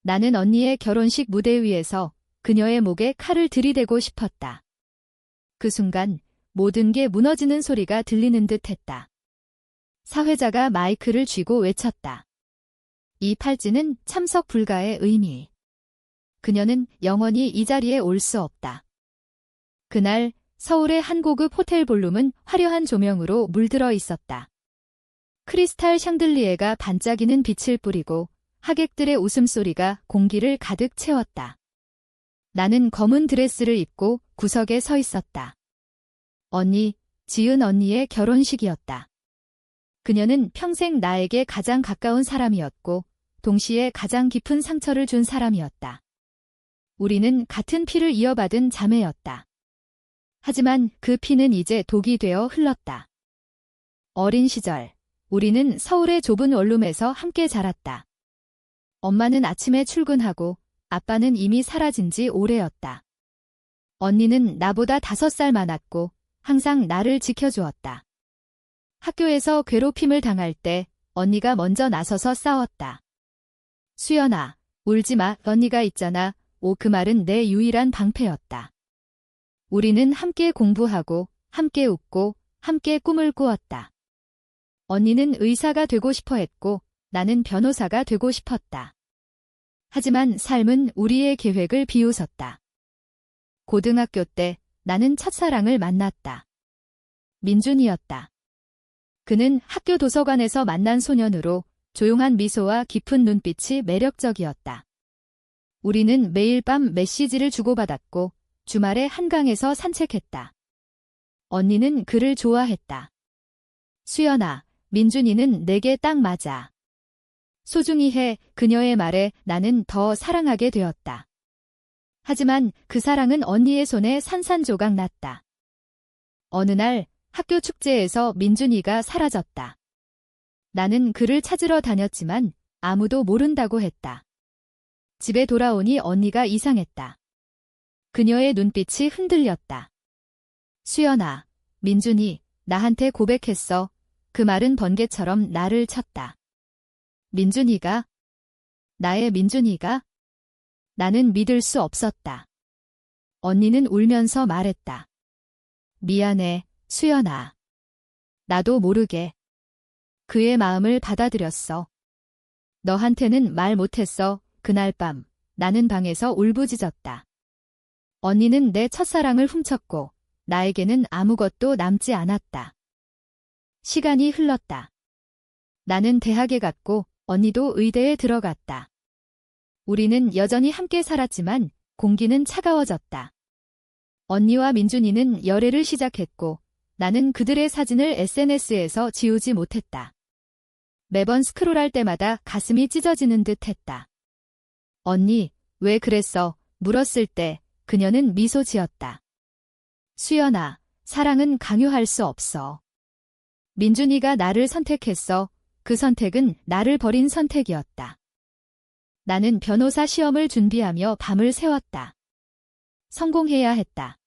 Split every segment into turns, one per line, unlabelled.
나는 언니의 결혼식 무대 위에서 그녀의 목에 칼을 들이대고 싶었다. 그 순간 모든 게 무너지는 소리가 들리는 듯 했다. 사회자가 마이크를 쥐고 외쳤다. 이 팔찌는 참석 불가의 의미. 그녀는 영원히 이 자리에 올 수 없다. 그날 서울의 한 고급 호텔 볼룸은 화려한 조명으로 물들어 있었다. 크리스탈 샹들리에가 반짝이는 빛을 뿌리고 하객들의 웃음소리가 공기를 가득 채웠다. 나는 검은 드레스를 입고 구석에 서 있었다. 언니, 지은 언니의 결혼식이었다. 그녀는 평생 나에게 가장 가까운 사람이었고 동시에 가장 깊은 상처를 준 사람이었다. 우리는 같은 피를 이어받은 자매였다. 하지만 그 피는 이제 독이 되어 흘렀다. 어린 시절, 우리는 서울의 좁은 원룸에서 함께 자랐다. 엄마는 아침에 출근하고 아빠는 이미 사라진 지 오래였다. 언니는 나보다 5살 많았고 항상 나를 지켜주었다. 학교에서 괴롭힘을 당할 때 언니가 먼저 나서서 싸웠다. 수연아, 울지 마, 언니가 있잖아. 그 말은 내 유일한 방패였다. 우리는 함께 공부하고 함께 웃고 함께 꿈을 꾸었다. 언니는 의사가 되고 싶어 했고 나는 변호사가 되고 싶었다. 하지만 삶은 우리의 계획을 비웃었다. 고등학교 때 나는 첫사랑을 만났다. 민준이었다. 그는 학교 도서관에서 만난 소년으로 조용한 미소와 깊은 눈빛이 매력적이었다. 우리는 매일 밤 메시지를 주고받았고 주말에 한강에서 산책했다. 언니는 그를 좋아했다. 수연아, 민준이는 내게 딱 맞아. 소중히 해. 그녀의 말에 나는 더 사랑하게 되었다. 하지만 그 사랑은 언니의 손에 산산조각 났다. 어느 날 학교 축제에서 민준이가 사라졌다. 나는 그를 찾으러 다녔지만 아무도 모른다고 했다. 집에 돌아오니 언니가 이상했다. 그녀의 눈빛이 흔들렸다. 수연아, 민준이 나한테 고백했어. 그 말은 번개처럼 나를 쳤다. 민준이가? 나의 민준이가? 나는 믿을 수 없었다. 언니는 울면서 말했다. 미안해, 수연아. 나도 모르게 그의 마음을 받아들였어. 너한테는 말 못했어. 그날 밤 나는 방에서 울부짖었다. 언니는 내 첫사랑을 훔쳤고 나에게는 아무것도 남지 않았다. 시간이 흘렀다. 나는 대학에 갔고 언니도 의대에 들어갔다. 우리는 여전히 함께 살았지만 공기는 차가워졌다. 언니와 민준이는 열애를 시작했고 나는 그들의 사진을 SNS에서 지우지 못했다. 매번 스크롤할 때마다 가슴이 찢어지는 듯 했다. 언니, 왜 그랬어? 물었을 때 그녀는 미소 지었다. 수연아, 사랑은 강요할 수 없어. 민준이가 나를 선택했어. 그 선택은 나를 버린 선택이었다. 나는 변호사 시험을 준비하며 밤을 새웠다. 성공해야 했다.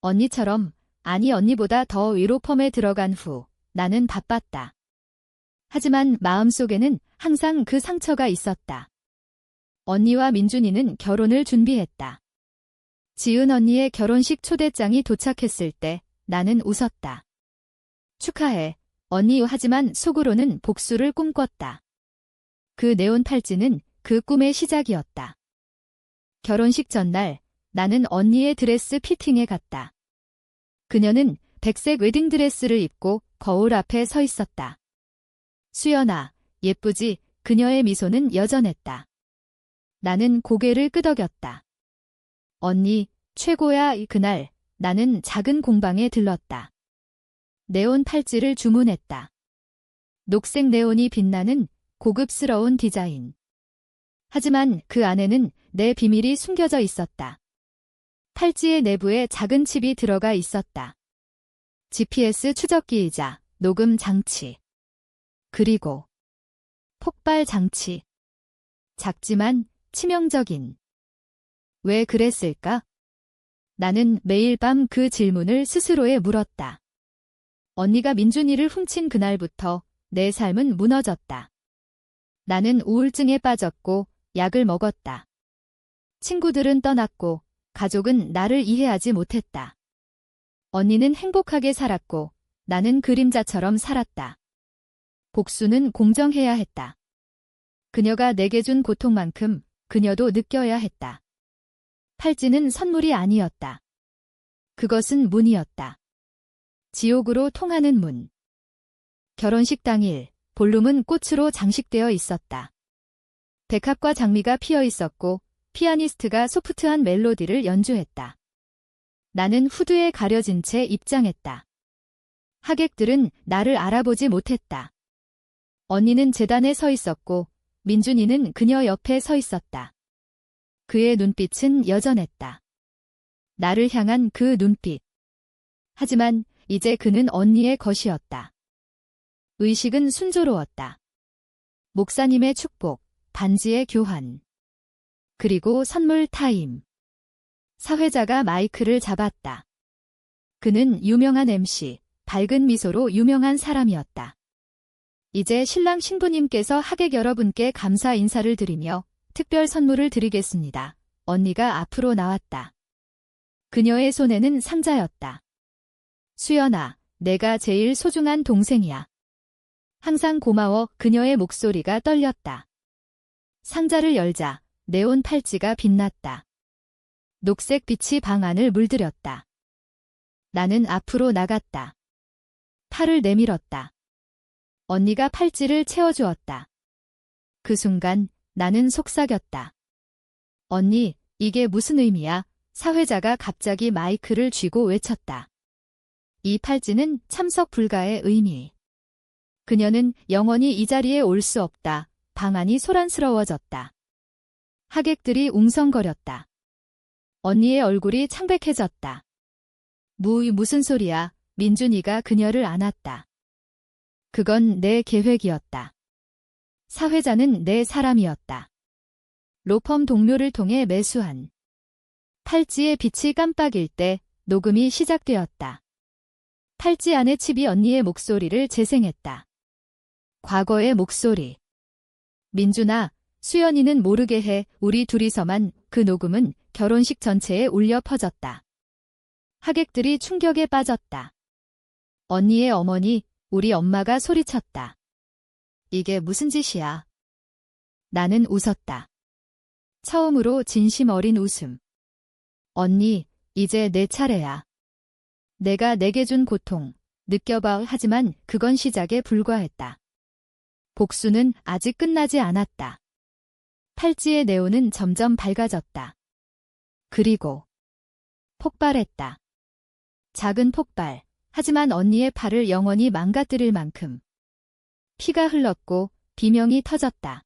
언니처럼, 아니 언니보다 더 위로 펌에 들어간 후 나는 바빴다. 하지만 마음속에는 항상 그 상처가 있었다. 언니와 민준이는 결혼을 준비했다. 지은 언니의 결혼식 초대장이 도착했을 때 나는 웃었다. 축하해, 언니. 하지만 속으로는 복수를 꿈꿨다. 그 네온 팔찌는 그 꿈의 시작이었다. 결혼식 전날 나는 언니의 드레스 피팅에 갔다. 그녀는 백색 웨딩드레스를 입고 거울 앞에 서 있었다. 수연아, 예쁘지? 그녀의 미소는 여전했다. 나는 고개를 끄덕였다. 언니, 최고야. 그날 나는 작은 공방에 들렀다. 네온 팔찌를 주문했다. 녹색 네온이 빛나는 고급스러운 디자인. 하지만 그 안에는 내 비밀이 숨겨져 있었다. 팔찌의 내부에 작은 칩이 들어가 있었다. GPS 추적기이자 녹음 장치. 그리고 폭발 장치. 작지만 치명적인. 왜 그랬을까? 나는 매일 밤 그 질문을 스스로에 물었다. 언니가 민준이를 훔친 그날부터 내 삶은 무너졌다. 나는 우울증에 빠졌고 약을 먹었다. 친구들은 떠났고 가족은 나를 이해하지 못했다. 언니는 행복하게 살았고 나는 그림자처럼 살았다. 복수는 공정해야 했다. 그녀가 내게 준 고통만큼 그녀도 느껴야 했다. 팔찌는 선물이 아니었다. 그것은 문이었다. 지옥으로 통하는 문. 결혼식 당일, 볼룸은 꽃으로 장식되어 있었다. 백합과 장미가 피어 있었고 피아니스트가 소프트한 멜로디를 연주했다. 나는 후드에 가려진 채 입장했다. 하객들은 나를 알아보지 못했다. 언니는 제단에 서 있었고 민준이는 그녀 옆에 서 있었다. 그의 눈빛은 여전했다. 나를 향한 그 눈빛. 하지만 이제 그는 언니의 것이었다. 의식은 순조로웠다. 목사님의 축복, 반지의 교환. 그리고 선물 타임. 사회자가 마이크를 잡았다. 그는 유명한 MC, 밝은 미소로 유명한 사람이었다. 이제 신랑 신부님께서 하객 여러분께 감사 인사를 드리며 특별 선물을 드리겠습니다. 언니가 앞으로 나왔다. 그녀의 손에는 상자였다. 수연아, 내가 제일 소중한 동생이야. 항상 고마워. 그녀의 목소리가 떨렸다. 상자를 열자 네온 팔찌가 빛났다. 녹색 빛이 방 안을 물들였다. 나는 앞으로 나갔다. 팔을 내밀었다. 언니가 팔찌를 채워주었다. 그 순간 나는 속삭였다. 언니, 이게 무슨 의미야? 사회자가 갑자기 마이크를 쥐고 외쳤다. 이 팔찌는 참석 불가의 의미. 그녀는 영원히 이 자리에 올 수 없다. 방 안이 소란스러워졌다. 하객들이 웅성거렸다. 언니의 얼굴이 창백해졌다. 무슨 소리야? 민준이가 그녀를 안았다. 그건 내 계획이었다. 사회자는 내 사람이었다. 로펌 동료를 통해 매수한. 팔찌의 빛이 깜빡일 때 녹음이 시작되었다. 팔찌 안의 칩이 언니의 목소리를 재생했다. 과거의 목소리. 민준아, 수연이는 모르게 해. 우리 둘이서만. 그 녹음은 결혼식 전체에 울려 퍼졌다. 하객들이 충격에 빠졌다. 언니의 어머니, 우리 엄마가 소리쳤다. 이게 무슨 짓이야? 나는 웃었다. 처음으로 진심 어린 웃음. 언니, 이제 내 차례야. 내가 내게 준 고통, 느껴봐. 하지만 그건 시작에 불과했다. 복수는 아직 끝나지 않았다. 팔찌의 네온은 점점 밝아졌다. 그리고 폭발했다. 작은 폭발, 하지만 언니의 팔을 영원히 망가뜨릴 만큼. 피가 흘렀고 비명이 터졌다.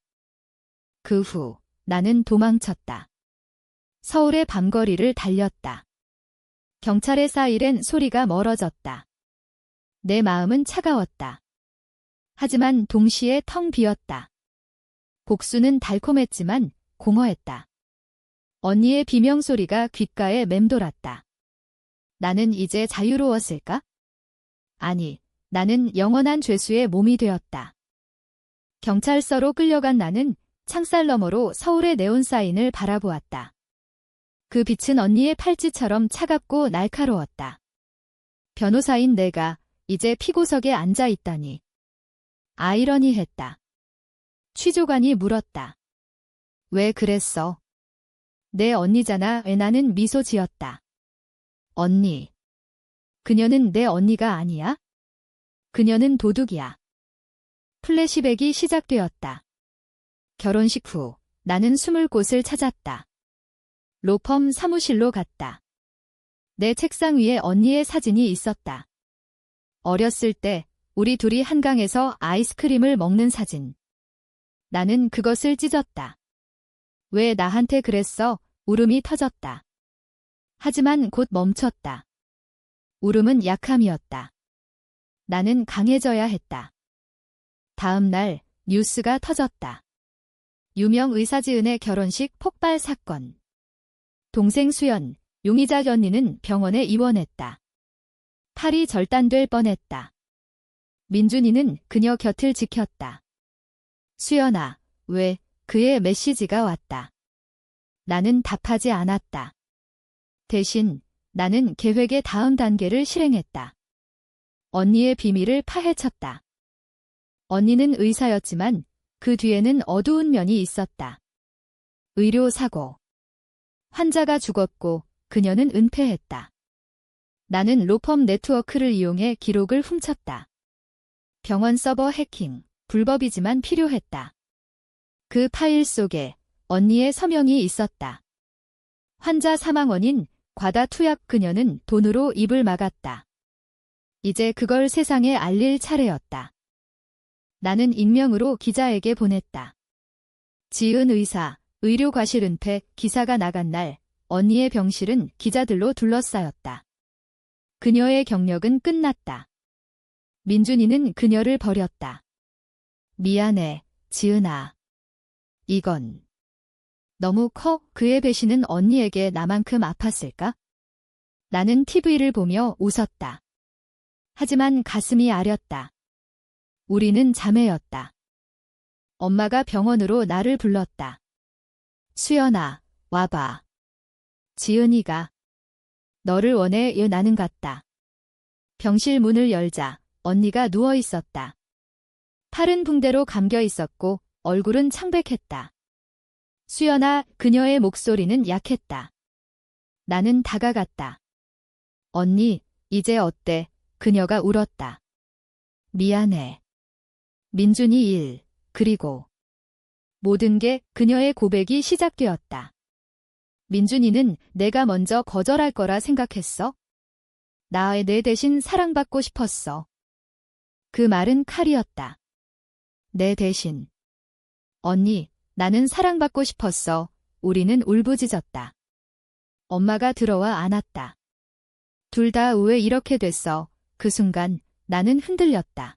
그 후 나는 도망쳤다. 서울의 밤거리를 달렸다. 경찰의 사이렌 소리가 멀어졌다. 내 마음은 차가웠다. 하지만 동시에 텅 비었다. 복수는 달콤했지만 공허했다. 언니의 비명소리가 귓가에 맴돌았다. 나는 이제 자유로웠을까? 아니, 나는 영원한 죄수의 몸이 되었다. 경찰서로 끌려간 나는 창살 너머로 서울의 네온 사인을 바라보았다. 그 빛은 언니의 팔찌처럼 차갑고 날카로웠다. 변호사인 내가 이제 피고석에 앉아 있다니. 아이러니했다. 취조관이 물었다. 왜 그랬어? 내 언니잖아. 왜? 나는 미소 지었다. 언니. 그녀는 내 언니가 아니야? 그녀는 도둑이야. 플래시백이 시작되었다. 결혼식 후 나는 숨을 곳을 찾았다. 로펌 사무실로 갔다. 내 책상 위에 언니의 사진이 있었다. 어렸을 때 우리 둘이 한강에서 아이스크림을 먹는 사진. 나는 그것을 찢었다. 왜 나한테 그랬어? 울음이 터졌다. 하지만 곧 멈췄다. 울음은 약함이었다. 나는 강해져야 했다. 다음 날 뉴스가 터졌다. 유명 의사지은의 결혼식 폭발 사건. 동생 수연, 용의자 언니는 병원에 입원했다. 팔이 절단될 뻔했다. 민준이는 그녀 곁을 지켰다. 수연아, 왜 그의 메시지가 왔다. 나는 답하지 않았다. 대신 나는 계획의 다음 단계를 실행했다. 언니의 비밀을 파헤쳤다. 언니는 의사였지만 그 뒤에는 어두운 면이 있었다. 의료사고. 환자가 죽었고 그녀는 은폐했다. 나는 로펌 네트워크를 이용해 기록을 훔쳤다. 병원 서버 해킹, 불법이지만 필요했다. 그 파일 속에 언니의 서명이 있었다. 환자 사망 원인, 과다 투약. 그녀는 돈으로 입을 막았다. 이제 그걸 세상에 알릴 차례였다. 나는 익명으로 기자에게 보냈다. 지은 의사, 의료과실 은폐, 기사가 나간 날 언니의 병실은 기자들로 둘러싸였다. 그녀의 경력은 끝났다. 민준이는 그녀를 버렸다. 미안해, 지은아. 이건 너무 커. 그의 배신은 언니에게 나만큼 아팠을까? 나는 TV를 보며 웃었다. 하지만 가슴이 아렸다. 우리는 자매였다. 엄마가 병원으로 나를 불렀다. 수연아, 와봐. 지은이가 너를 원해. 나는 갔다. 병실 문을 열자 언니가 누워 있었다. 팔은 붕대로 감겨 있었고 얼굴은 창백했다. 수연아. 그녀의 목소리는 약했다. 나는 다가갔다. 언니, 이제 어때? 그녀가 울었다. 미안해. 민준이 일, 그리고 모든 게 그녀의 고백이 시작되었다. 민준이는 내가 먼저 거절할 거라 생각했어? 내 대신 사랑받고 싶었어. 그 말은 칼이었다. 내 대신. 언니, 나는 사랑받고 싶었어. 우리는 울부짖었다. 엄마가 들어와 안았다. 둘 다 왜 이렇게 됐어? 그 순간 나는 흔들렸다.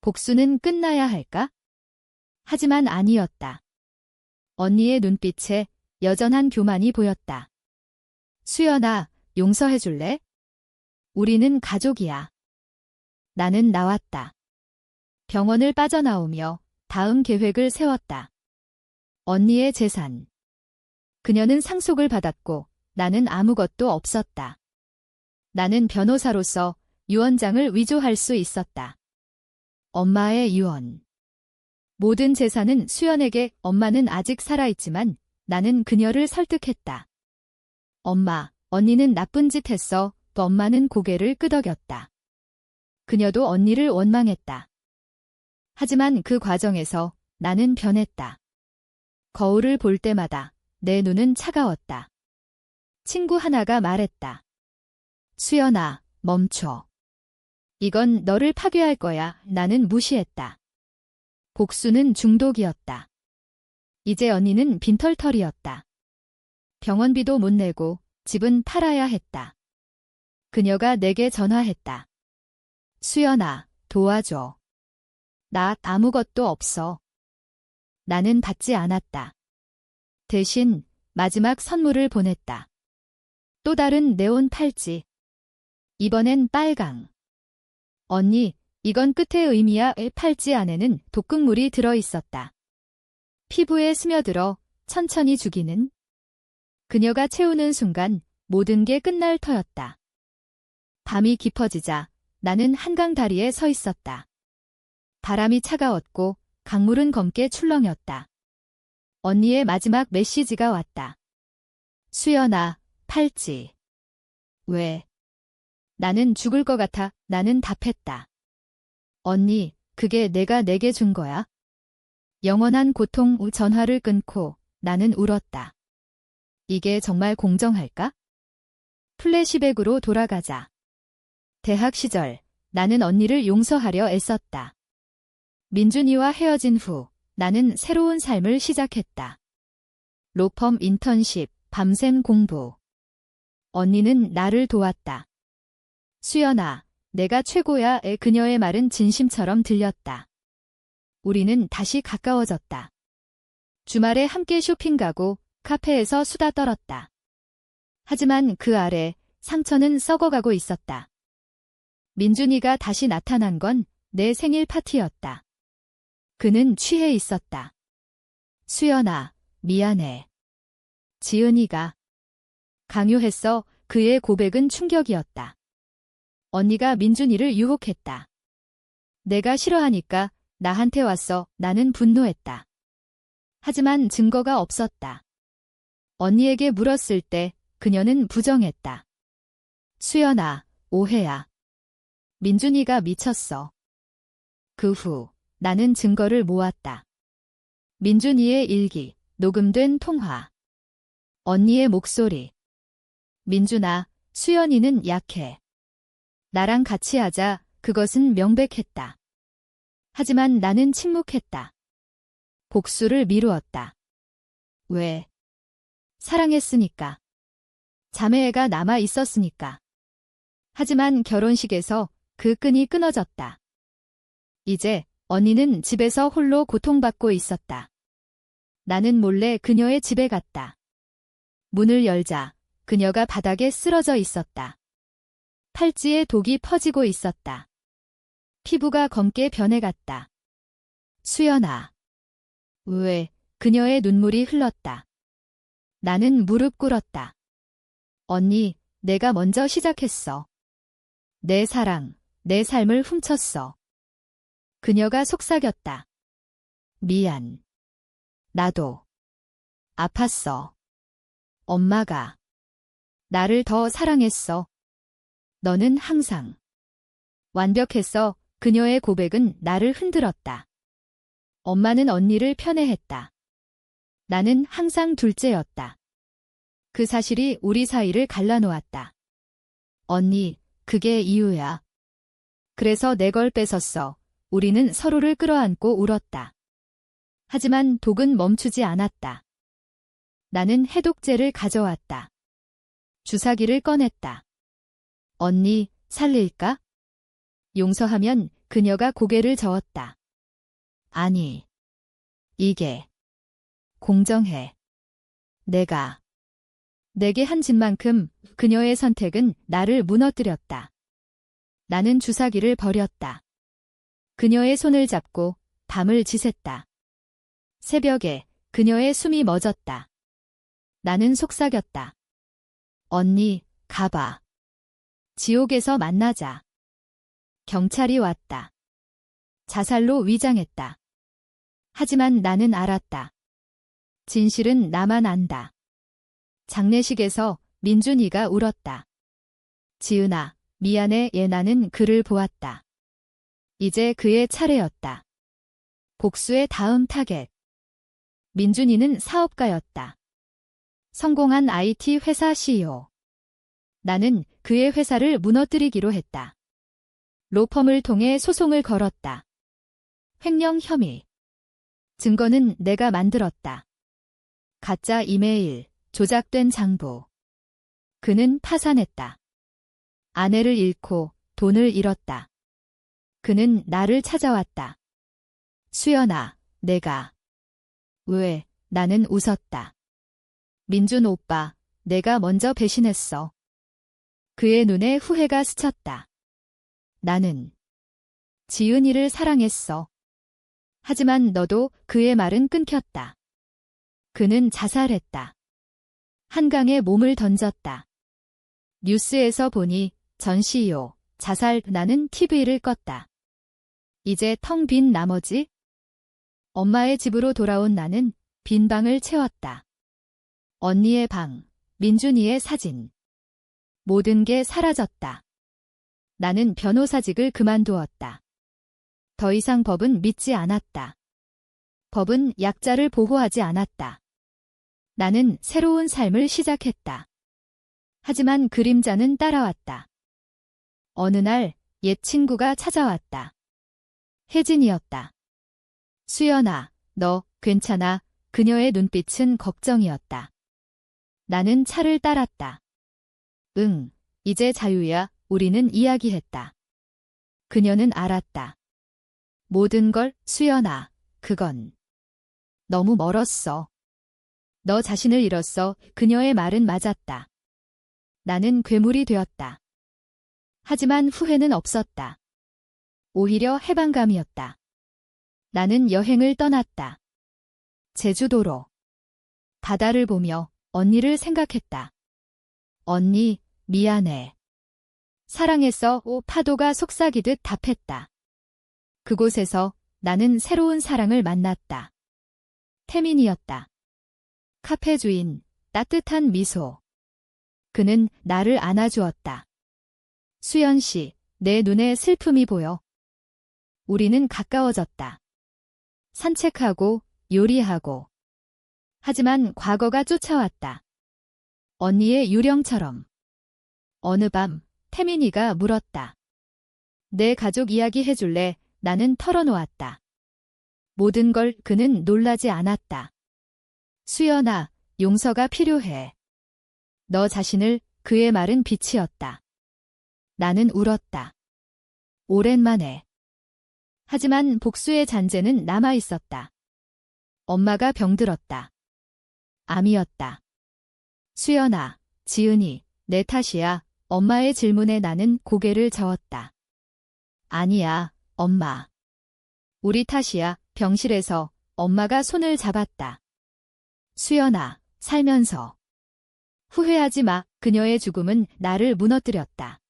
복수는 끝나야 할까? 하지만 아니었다. 언니의 눈빛에 여전한 교만이 보였다. 수연아, 용서해줄래? 우리는 가족이야. 나는 나왔다. 병원을 빠져나오며 다음 계획을 세웠다. 언니의 재산. 그녀는 상속을 받았고 나는 아무것도 없었다. 나는 변호사로서 유언장을 위조할 수 있었다. 엄마의 유언. 모든 재산은 수연에게. 엄마는 아직 살아있지만 나는 그녀를 설득했다. 엄마, 언니는 나쁜 짓 했어. 또 엄마는 고개를 끄덕였다. 그녀도 언니를 원망했다. 하지만 그 과정에서 나는 변했다. 거울을 볼 때마다 내 눈은 차가웠다. 친구 하나가 말했다. 수연아, 멈춰. 이건 너를 파괴할 거야. 나는 무시했다. 복수는 중독이었다. 이제 언니는 빈털털이었다. 병원비도 못 내고 집은 팔아야 했다. 그녀가 내게 전화했다. 수연아, 도와줘. 나 아무것도 없어. 나는 받지 않았다. 대신 마지막 선물을 보냈다. 또 다른 네온 팔찌. 이번엔 빨강. 언니, 이건 끝의 의미야. 팔찌 안에는 독극물이 들어있었다. 피부에 스며들어 천천히 죽이는. 그녀가 채우는 순간 모든 게 끝날 터였다. 밤이 깊어지자 나는 한강 다리에 서 있었다. 바람이 차가웠고 강물은 검게 출렁였다. 언니의 마지막 메시지가 왔다. 수연아, 팔찌. 왜? 나는 죽을 것 같아. 나는 답했다. 언니, 그게 내가 내게 준 거야? 영원한 고통. 전화를 끊고 나는 울었다. 이게 정말 공정할까? 플래시백으로 돌아가자. 대학 시절 나는 언니를 용서하려 애썼다. 민준이와 헤어진 후 나는 새로운 삶을 시작했다. 로펌 인턴십, 밤샘 공부. 언니는 나를 도왔다. 수연아, 내가 최고야. 그녀의 말은 진심처럼 들렸다. 우리는 다시 가까워졌다. 주말에 함께 쇼핑 가고 카페에서 수다 떨었다. 하지만 그 아래 상처는 썩어가고 있었다. 민준이가 다시 나타난 건 내 생일 파티였다. 그는 취해 있었다. 수연아, 미안해. 지은이가 강요했어. 그의 고백은 충격이었다. 언니가 민준이를 유혹했다. 내가 싫어하니까 나한테 왔어. 나는 분노했다. 하지만 증거가 없었다. 언니에게 물었을 때 그녀는 부정했다. 수연아, 오해야. 민준이가 미쳤어. 그 후 나는 증거를 모았다. 민준이의 일기, 녹음된 통화. 언니의 목소리. 민준아, 수연이는 약해. 나랑 같이 하자. 그것은 명백했다. 하지만 나는 침묵했다. 복수를 미루었다. 왜? 사랑했으니까. 자매애가 남아 있었으니까. 하지만 결혼식에서 그 끈이 끊어졌다. 이제 언니는 집에서 홀로 고통받고 있었다. 나는 몰래 그녀의 집에 갔다. 문을 열자 그녀가 바닥에 쓰러져 있었다. 팔찌에 독이 퍼지고 있었다. 피부가 검게 변해갔다. 수연아. 왜? 그녀의 눈물이 흘렀다. 나는 무릎 꿇었다. 언니, 내가 먼저 시작했어. 내 사랑, 내 삶을 훔쳤어. 그녀가 속삭였다. 미안. 나도 아팠어. 엄마가 나를 더 사랑했어. 너는 항상 완벽했어. 그녀의 고백은 나를 흔들었다. 엄마는 언니를 편애했다. 나는 항상 둘째였다. 그 사실이 우리 사이를 갈라놓았다. 언니, 그게 이유야. 그래서 내 걸 뺏었어. 우리는 서로를 끌어안고 울었다. 하지만 독은 멈추지 않았다. 나는 해독제를 가져왔다. 주사기를 꺼냈다. 언니, 살릴까? 용서하면 그녀가 고개를 저었다. 아니. 이게 공정해. 내게 한 짓만큼 그녀의 선택은 나를 무너뜨렸다. 나는 주사기를 버렸다. 그녀의 손을 잡고 밤을 지샜다. 새벽에 그녀의 숨이 멎었다. 나는 속삭였다. 언니, 가봐. 지옥에서 만나자. 경찰이 왔다. 자살로 위장했다. 하지만 나는 알았다. 진실은 나만 안다. 장례식에서 민준이가 울었다. 지은아, 미안해. 나는 그를 보았다. 이제 그의 차례였다. 복수의 다음 타겟. 민준이는 사업가였다. 성공한 IT 회사 CEO. 나는 그의 회사를 무너뜨리기로 했다. 로펌을 통해 소송을 걸었다. 횡령 혐의. 증거는 내가 만들었다. 가짜 이메일, 조작된 장부. 그는 파산했다. 아내를 잃고 돈을 잃었다. 그는 나를 찾아왔다. 수연아, 내가. 왜? 나는 웃었다. 민준 오빠, 내가 먼저 배신했어. 그의 눈에 후회가 스쳤다. 나는 지은이를 사랑했어. 하지만 너도 그의 말은 끊겼다. 그는 자살했다. 한강에 몸을 던졌다. 뉴스에서 보니 전 CEO 자살. 나는 TV를 껐다. 이제 텅 빈 나머지? 엄마의 집으로 돌아온 나는 빈 방을 채웠다. 언니의 방, 민준이의 사진. 모든 게 사라졌다. 나는 변호사직을 그만두었다. 더 이상 법은 믿지 않았다. 법은 약자를 보호하지 않았다. 나는 새로운 삶을 시작했다. 하지만 그림자는 따라왔다. 어느 날 옛 친구가 찾아왔다. 혜진이었다. 수연아, 너 괜찮아? 그녀의 눈빛은 걱정이었다. 나는 차를 따랐다. 응, 이제 자유야. 우리는 이야기했다. 그녀는 알았다. 모든 걸. 수연아, 그건 너무 멀었어. 너 자신을 잃었어. 그녀의 말은 맞았다. 나는 괴물이 되었다. 하지만 후회는 없었다. 오히려 해방감이었다. 나는 여행을 떠났다. 제주도로. 바다를 보며 언니를 생각했다. 언니, 미안해. 사랑했어. 파도가 속삭이듯 답했다. 그곳에서 나는 새로운 사랑을 만났다. 태민이었다. 카페 주인, 따뜻한 미소. 그는 나를 안아주었다. 수연 씨, 내 눈에 슬픔이 보여. 우리는 가까워졌다. 산책하고, 요리하고. 하지만 과거가 쫓아왔다. 언니의 유령처럼. 어느 밤, 태민이가 물었다. 내 가족 이야기 해줄래? 나는 털어놓았다. 모든 걸 그는 놀라지 않았다. 수연아, 용서가 필요해. 너 자신을. 그의 말은 빛이었다. 나는 울었다. 오랜만에. 하지만 복수의 잔재는 남아있었다. 엄마가 병들었다. 암이었다. 수연아, 지은이, 내 탓이야. 엄마의 질문에 나는 고개를 저었다. 아니야, 엄마. 우리 탓이야. 병실에서 엄마가 손을 잡았다. 수연아, 살면서. 후회하지 마. 그녀의 죽음은 나를 무너뜨렸다.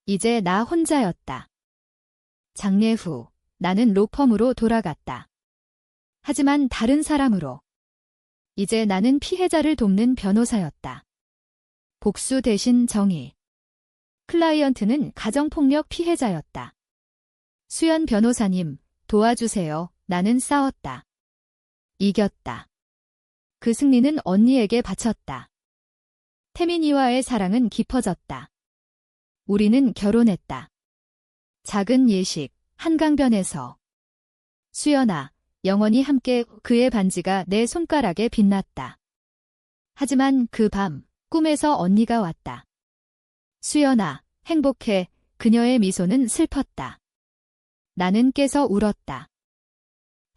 이제 나 혼자였다. 장례 후, 나는 로펌으로 돌아갔다. 하지만 다른 사람으로. 이제 나는 피해자를 돕는 변호사였다. 복수 대신 정의. 클라이언트는 가정폭력 피해자였다. 수연 변호사님, 도와주세요. 나는 싸웠다. 이겼다. 그 승리는 언니에게 바쳤다. 태민이와의 사랑은 깊어졌다. 우리는 결혼했다. 작은 예식, 한강변에서. 수연아, 영원히 함께. 그의 반지가 내 손가락에 빛났다. 하지만 그 밤, 꿈에서 언니가 왔다. 수연아, 행복해. 그녀의 미소는 슬펐다. 나는 깨서 울었다.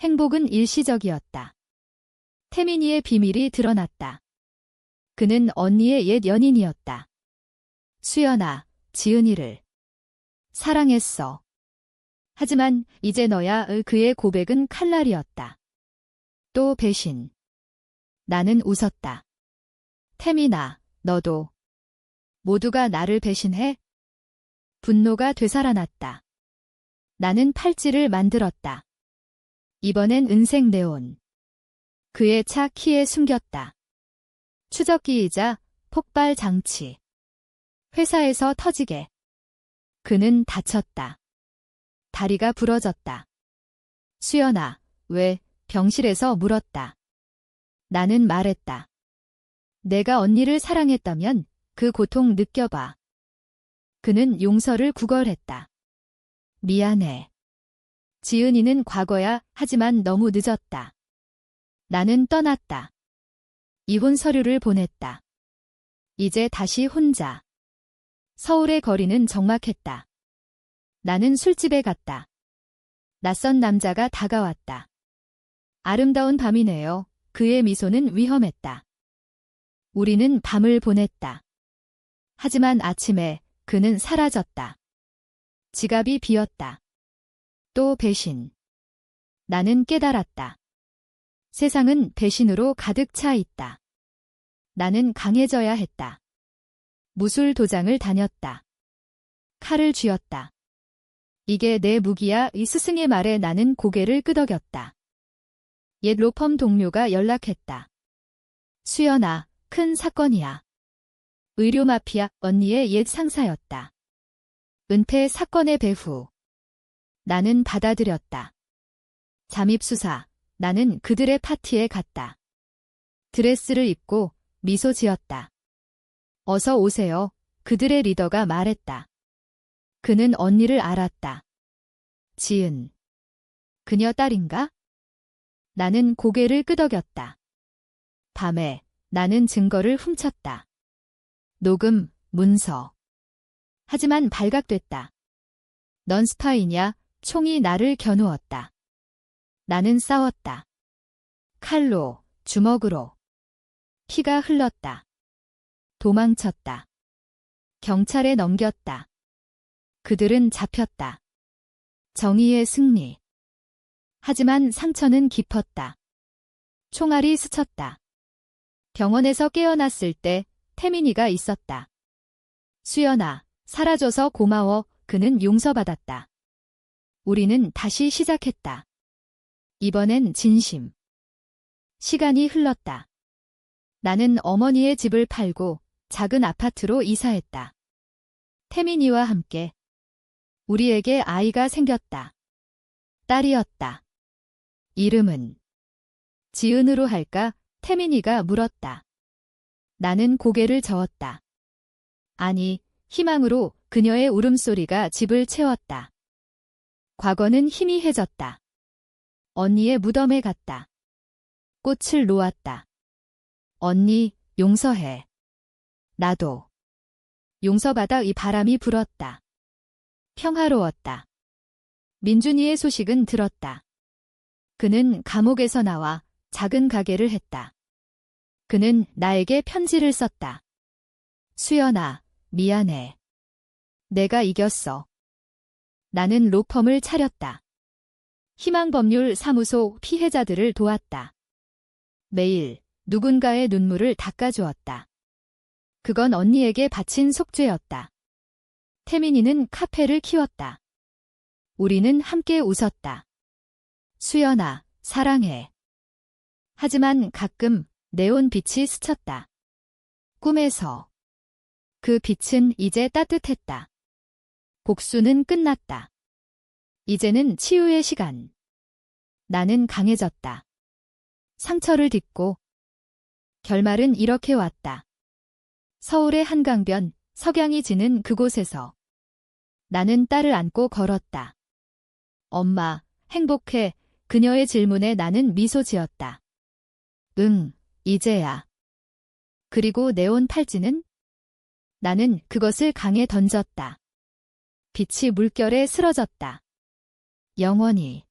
행복은 일시적이었다. 태민이의 비밀이 드러났다. 그는 언니의 옛 연인이었다. 수연아, 지은이를 사랑했어. 하지만 이제 너야. 그의 고백은 칼날이었다. 또 배신. 나는 웃었다. 태민아, 너도. 모두가 나를 배신해? 분노가 되살아났다. 나는 팔찌를 만들었다. 이번엔 은색 네온. 그의 차 키에 숨겼다. 추적기이자 폭발 장치. 회사에서 터지게. 그는 다쳤다. 다리가 부러졌다. 수연아, 왜? 병실에서 물었다. 나는 말했다. 내가 언니를 사랑했다면 그 고통 느껴봐. 그는 용서를 구걸했다. 미안해. 지은이는 과거야. 하지만 너무 늦었다. 나는 떠났다. 이혼 서류를 보냈다. 이제 다시 혼자. 서울의 거리는 적막했다. 나는 술집에 갔다. 낯선 남자가 다가왔다. 아름다운 밤이네요. 그의 미소는 위험했다. 우리는 밤을 보냈다. 하지만 아침에 그는 사라졌다. 지갑이 비었다. 또 배신. 나는 깨달았다. 세상은 배신으로 가득 차 있다. 나는 강해져야 했다. 무술 도장을 다녔다. 칼을 쥐었다. 이게 내 무기야. 이 스승의 말에 나는 고개를 끄덕였다. 옛 로펌 동료가 연락했다. 수연아, 큰 사건이야. 의료 마피아. 언니의 옛 상사였다. 은폐 사건의 배후. 나는 받아들였다. 잠입수사. 나는 그들의 파티에 갔다. 드레스를 입고 미소 지었다. 어서 오세요. 그들의 리더가 말했다. 그는 언니를 알았다. 지은. 그녀 딸인가? 나는 고개를 끄덕였다. 밤에 나는 증거를 훔쳤다. 녹음, 문서. 하지만 발각됐다. 넌 스파이냐? 총이 나를 겨누었다. 나는 싸웠다. 칼로, 주먹으로. 피가 흘렀다. 도망쳤다. 경찰에 넘겼다. 그들은 잡혔다. 정의의 승리. 하지만 상처는 깊었다. 총알이 스쳤다. 병원에서 깨어났을 때 태민이가 있었다. 수연아, 살아줘서 고마워. 그는 용서받았다. 우리는 다시 시작했다. 이번엔 진심. 시간이 흘렀다. 나는 어머니의 집을 팔고 작은 아파트로 이사했다. 태민이와 함께 우리에게 아이가 생겼다. 딸이었다. 이름은 지은으로 할까? 태민이가 물었다. 나는 고개를 저었다. 아니, 희망으로. 그녀의 울음소리가 집을 채웠다. 과거는 희미해졌다. 언니의 무덤에 갔다. 꽃을 놓았다. 언니, 용서해. 나도. 용서받아. 이 바람이 불었다. 평화로웠다. 민준이의 소식은 들었다. 그는 감옥에서 나와 작은 가게를 했다. 그는 나에게 편지를 썼다. 수연아, 미안해. 내가 이겼어. 나는 로펌을 차렸다. 희망법률 사무소 피해자들을 도왔다. 매일 누군가의 눈물을 닦아주었다. 그건 언니에게 바친 속죄였다. 태민이는 카페를 키웠다. 우리는 함께 웃었다. 수연아, 사랑해. 하지만 가끔 네온빛이 스쳤다. 꿈에서. 그 빛은 이제 따뜻했다. 복수는 끝났다. 이제는 치유의 시간. 나는 강해졌다. 상처를 딛고. 결말은 이렇게 왔다. 서울의 한강변, 석양이 지는 그곳에서. 나는 딸을 안고 걸었다. 엄마, 행복해. 그녀의 질문에 나는 미소 지었다. 응, 이제야. 그리고 네온 팔찌는? 나는 그것을 강에 던졌다. 빛이 물결에 쓰러졌다. 영원히.